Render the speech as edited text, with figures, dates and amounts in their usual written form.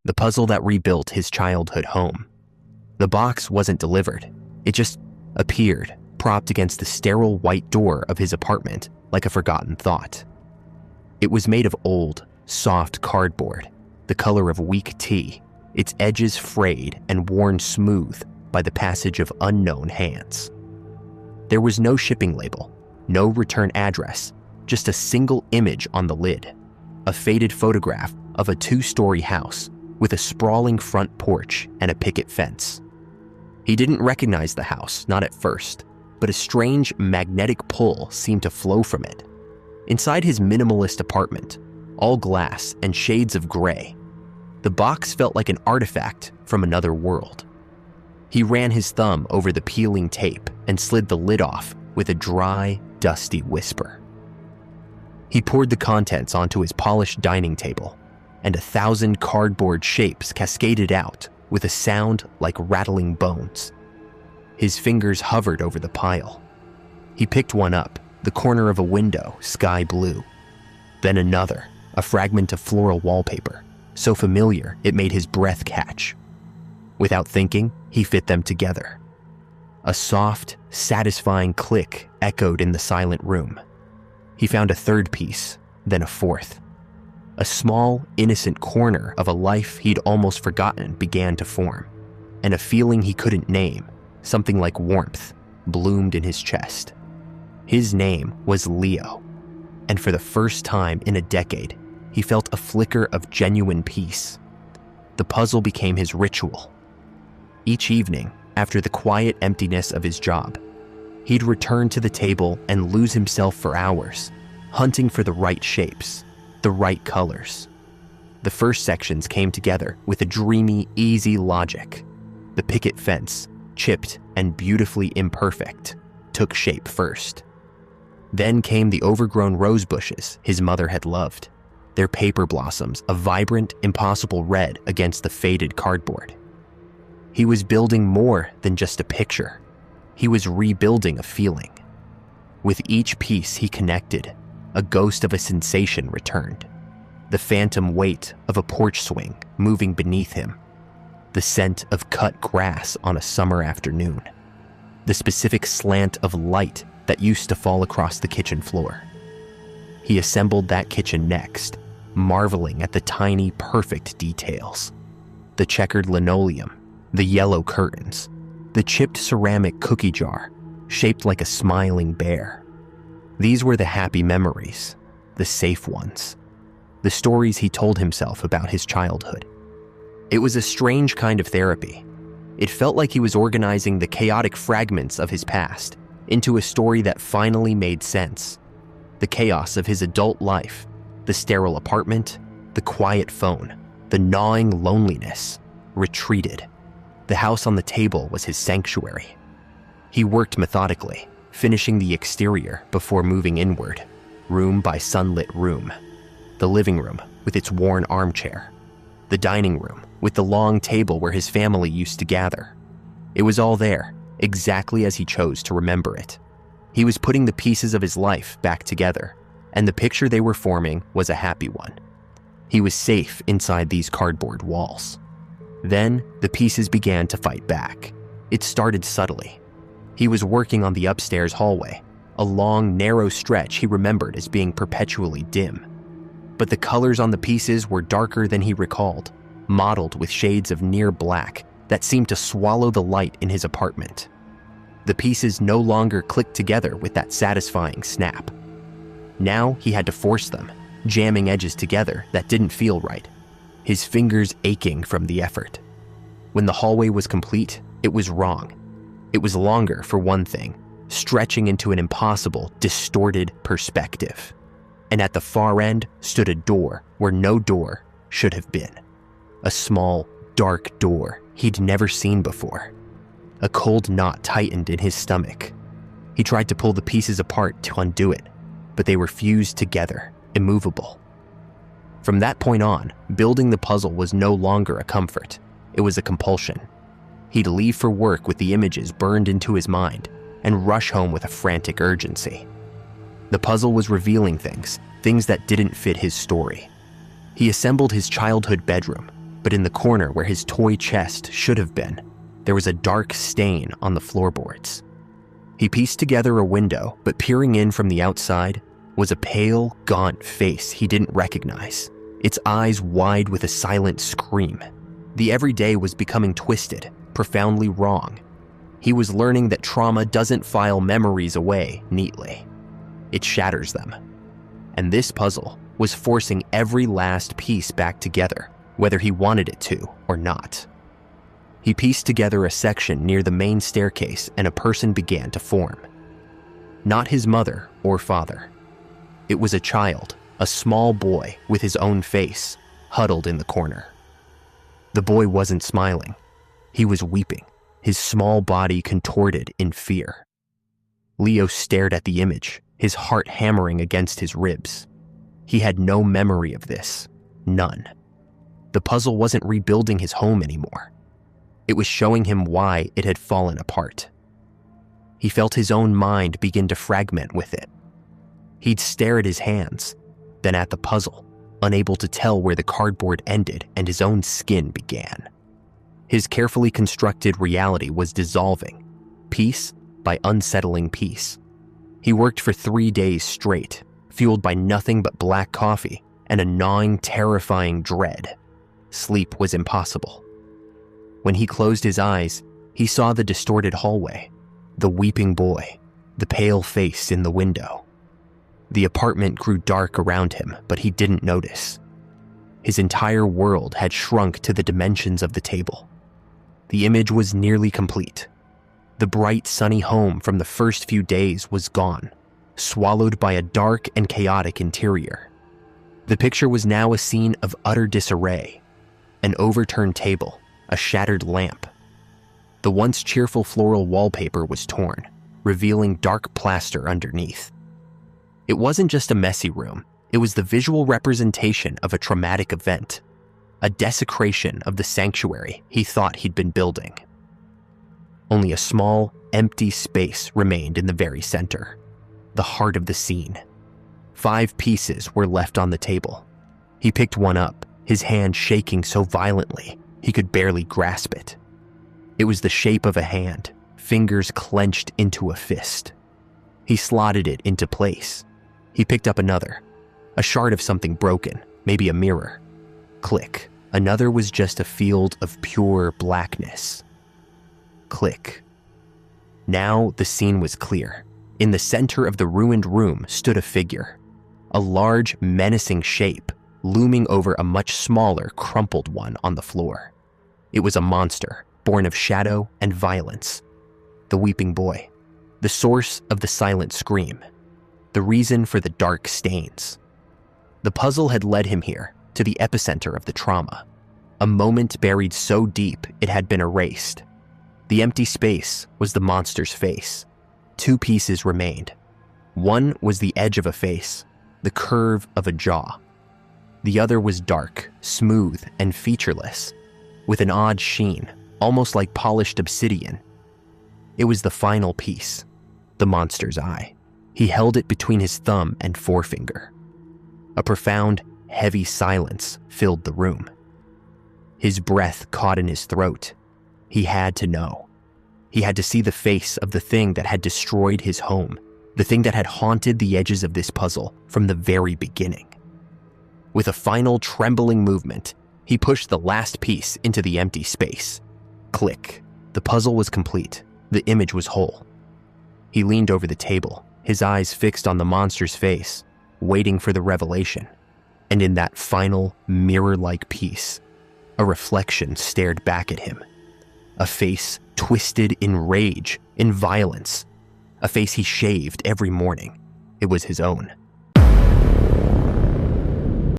the puzzle that rebuilt his childhood home. The box wasn't delivered. It just appeared, propped against the sterile white door of his apartment like a forgotten thought. It was made of old, soft cardboard, the color of weak tea, its edges frayed and worn smooth by the passage of unknown hands. There was no shipping label, no return address, just a single image on the lid, a faded photograph of a 2-story house with a sprawling front porch and a picket fence. He didn't recognize the house, not at first, but a strange magnetic pull seemed to flow from it. Inside his minimalist apartment, all glass and shades of gray, the box felt like an artifact from another world. He ran his thumb over the peeling tape and slid the lid off with a dry, dusty whisper. He poured the contents onto his polished dining table, and 1,000 cardboard shapes cascaded out with a sound like rattling bones. His fingers hovered over the pile. He picked one up, the corner of a window, sky blue. Then another, a fragment of floral wallpaper, so familiar it made his breath catch. Without thinking, he fit them together. A soft, satisfying click echoed in the silent room. He found a third piece, then a fourth. A small, innocent corner of a life he'd almost forgotten began to form, and a feeling he couldn't name, something like warmth, bloomed in his chest. His name was Leo, and for the first time in a decade, he felt a flicker of genuine peace. The puzzle became his ritual. Each evening, after the quiet emptiness of his job, he'd return to the table and lose himself for hours, hunting for the right shapes, the right colors. The first sections came together with a dreamy, easy logic. The picket fence, chipped and beautifully imperfect, took shape first. Then came the overgrown rose bushes his mother had loved, their paper blossoms a vibrant, impossible red against the faded cardboard. He was building more than just a picture. He was rebuilding a feeling. With each piece he connected, a ghost of a sensation returned. The phantom weight of a porch swing moving beneath him. The scent of cut grass on a summer afternoon. The specific slant of light that used to fall across the kitchen floor. He assembled that kitchen next, marveling at the tiny, perfect details. The checkered linoleum, the yellow curtains, the chipped ceramic cookie jar, shaped like a smiling bear. These were the happy memories, the safe ones, the stories he told himself about his childhood. It was a strange kind of therapy. It felt like he was organizing the chaotic fragments of his past into a story that finally made sense. The chaos of his adult life, the sterile apartment, the quiet phone, the gnawing loneliness, retreated. The house on the table was his sanctuary. He worked methodically, finishing the exterior before moving inward, room by sunlit room. The living room with its worn armchair. The dining room with the long table where his family used to gather. It was all there, exactly as he chose to remember it. He was putting the pieces of his life back together, and the picture they were forming was a happy one. He was safe inside these cardboard walls. Then, the pieces began to fight back. It started subtly. He was working on the upstairs hallway, a long, narrow stretch he remembered as being perpetually dim. But the colors on the pieces were darker than he recalled, mottled with shades of near black that seemed to swallow the light in his apartment. The pieces no longer clicked together with that satisfying snap. Now he had to force them, jamming edges together that didn't feel right, his fingers aching from the effort. When the hallway was complete, it was wrong. It was longer, for one thing, stretching into an impossible, distorted perspective. And at the far end stood a door where no door should have been. A small, dark door he'd never seen before. A cold knot tightened in his stomach. He tried to pull the pieces apart to undo it, but they were fused together, immovable. From that point on, building the puzzle was no longer a comfort. It was a compulsion. He'd leave for work with the images burned into his mind and rush home with a frantic urgency. The puzzle was revealing things that didn't fit his story. He assembled his childhood bedroom, but but in the corner where his toy chest should have been, there was a dark stain on the floorboards. He pieced together a window, but peering in from the outside was a pale, gaunt face he didn't recognize, its eyes wide with a silent scream. The everyday was becoming twisted, profoundly wrong. He was learning that trauma doesn't file memories away neatly. It shatters them. And this puzzle was forcing every last piece back together, whether he wanted it to or not. He pieced together a section near the main staircase and a person began to form. Not his mother or father. It was a child, a small boy with his own face, huddled in the corner. The boy wasn't smiling. He was weeping, his small body contorted in fear. Leo stared at the image, his heart hammering against his ribs. He had no memory of this, none. The puzzle wasn't rebuilding his home anymore. It was showing him why it had fallen apart. He felt his own mind begin to fragment with it. He'd stare at his hands, then at the puzzle, unable to tell where the cardboard ended and his own skin began. His carefully constructed reality was dissolving, piece by unsettling piece. He worked for 3 days straight, fueled by nothing but black coffee and a gnawing, terrifying dread. Sleep was impossible. When he closed his eyes, he saw the distorted hallway, the weeping boy, the pale face in the window. The apartment grew dark around him, but he didn't notice. His entire world had shrunk to the dimensions of the table. The image was nearly complete. The bright, sunny home from the first few days was gone, swallowed by a dark and chaotic interior. The picture was now a scene of utter disarray. An overturned table, a shattered lamp. The once cheerful floral wallpaper was torn, revealing dark plaster underneath. It wasn't just a messy room, it was the visual representation of a traumatic event, a desecration of the sanctuary he thought he'd been building. Only a small, empty space remained in the very center, the heart of the scene. 5 pieces were left on the table. He picked one up, his hand shaking so violently he could barely grasp it. It was the shape of a hand, fingers clenched into a fist. He slotted it into place. He picked up another, a shard of something broken, maybe a mirror. Click. Another was just a field of pure blackness. Click. Now the scene was clear. In the center of the ruined room stood a figure, a large, menacing shape looming over a much smaller, crumpled one on the floor. It was a monster, born of shadow and violence. The weeping boy, the source of the silent scream, the reason for the dark stains. The puzzle had led him here, to the epicenter of the trauma, a moment buried so deep it had been erased. The empty space was the monster's face. 2 pieces remained. One was the edge of a face, the curve of a jaw. The other was dark, smooth, and featureless, with an odd sheen, almost like polished obsidian. It was the final piece, the monster's eye. He held it between his thumb and forefinger. A profound, heavy silence filled the room. His breath caught in his throat. He had to know. He had to see the face of the thing that had destroyed his home, the thing that had haunted the edges of this puzzle from the very beginning. With a final trembling movement, he pushed the last piece into the empty space. Click. The puzzle was complete. The image was whole. He leaned over the table, his eyes fixed on the monster's face, waiting for the revelation. And in that final, mirror-like piece, a reflection stared back at him. A face twisted in rage, in violence. A face he shaved every morning. It was his own.